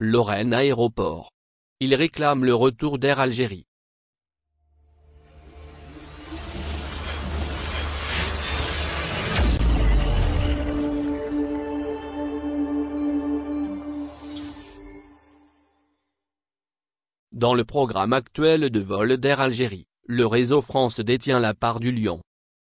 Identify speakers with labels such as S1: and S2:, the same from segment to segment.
S1: Lorraine Aéroport. Ils réclament le retour d'Air Algérie. Dans le programme actuel de vol d'Air Algérie, le réseau France détient la part du lion.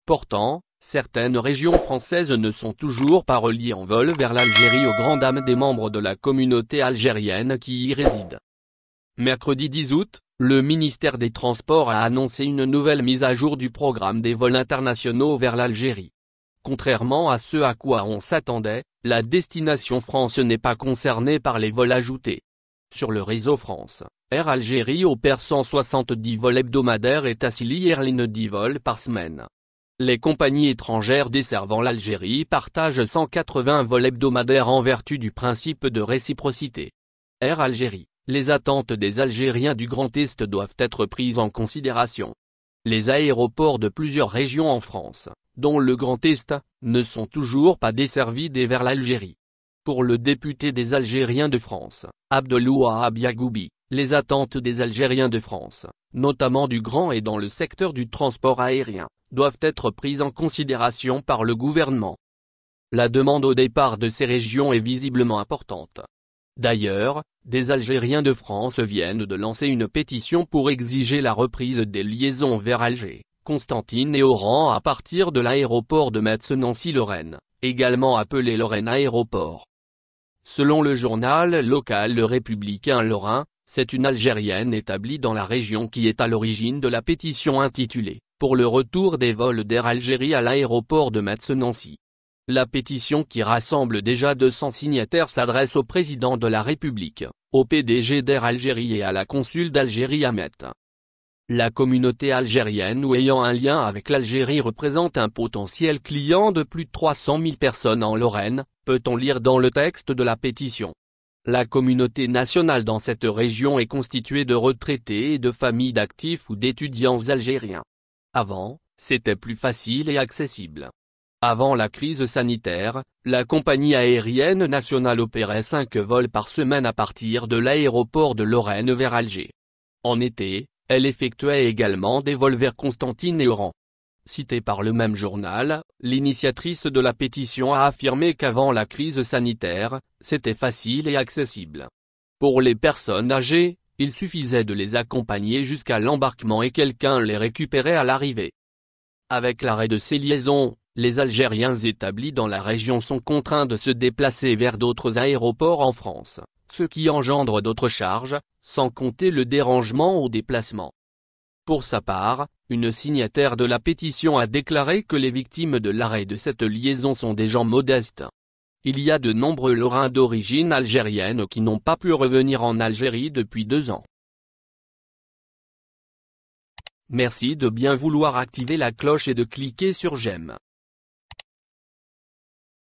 S1: Pourtant, certaines régions françaises ne sont toujours pas reliées en vol vers l'Algérie aux grandes dames des membres de la communauté algérienne qui y résident. Mercredi 10 août, le ministère des Transports a annoncé une nouvelle mise à jour du programme des vols internationaux vers l'Algérie. Contrairement à ce à quoi on s'attendait, la destination France n'est pas concernée par les vols ajoutés. Sur le réseau France, Air Algérie opère 170 vols hebdomadaires et Tassili Airlines 10 vols par semaine. Les compagnies étrangères desservant l'Algérie partagent 180 vols hebdomadaires en vertu du principe de réciprocité. Air Algérie, les attentes des Algériens du Grand Est doivent être prises en considération. Les aéroports de plusieurs régions en France, dont le Grand Est, ne sont toujours pas desservis vers l'Algérie. Pour le député des Algériens de France, Abdelouahab Yagoubi, les attentes des Algériens de France, notamment du Grand et dans le secteur du transport aérien, doivent être prises en considération par le gouvernement. La demande au départ de ces régions est visiblement importante. D'ailleurs, des Algériens de France viennent de lancer une pétition pour exiger la reprise des liaisons vers Alger, Constantine et Oran à partir de l'aéroport de Metz-Nancy-Lorraine, également appelé Lorraine Aéroport. Selon le journal local Le Républicain Lorrain, c'est une Algérienne établie dans la région qui est à l'origine de la pétition intitulée « Pour le retour des vols d'Air Algérie à l'aéroport de Metz-Nancy ». La pétition qui rassemble déjà 200 signataires s'adresse au président de la République, au PDG d'Air Algérie et à la consul d'Algérie à Metz. La communauté algérienne ou ayant un lien avec l'Algérie représente un potentiel client de plus de 300 000 personnes en Lorraine, peut-on lire dans le texte de la pétition. La communauté nationale dans cette région est constituée de retraités et de familles d'actifs ou d'étudiants algériens. Avant, c'était plus facile et accessible. Avant la crise sanitaire, la compagnie aérienne nationale opérait 5 vols par semaine à partir de l'aéroport de Lorraine vers Alger. En été, elle effectuait également des vols vers Constantine et Oran. Citée par le même journal, l'initiatrice de la pétition a affirmé qu'avant la crise sanitaire, c'était facile et accessible. Pour les personnes âgées, il suffisait de les accompagner jusqu'à l'embarquement et quelqu'un les récupérait à l'arrivée. Avec l'arrêt de ces liaisons, les Algériens établis dans la région sont contraints de se déplacer vers d'autres aéroports en France, ce qui engendre d'autres charges, sans compter le dérangement au déplacement. Pour sa part, une signataire de la pétition a déclaré que les victimes de l'arrêt de cette liaison sont des gens modestes. Il y a de nombreux Lorrains d'origine algérienne qui n'ont pas pu revenir en Algérie depuis 2 ans. Merci de bien vouloir activer la cloche et de cliquer sur j'aime.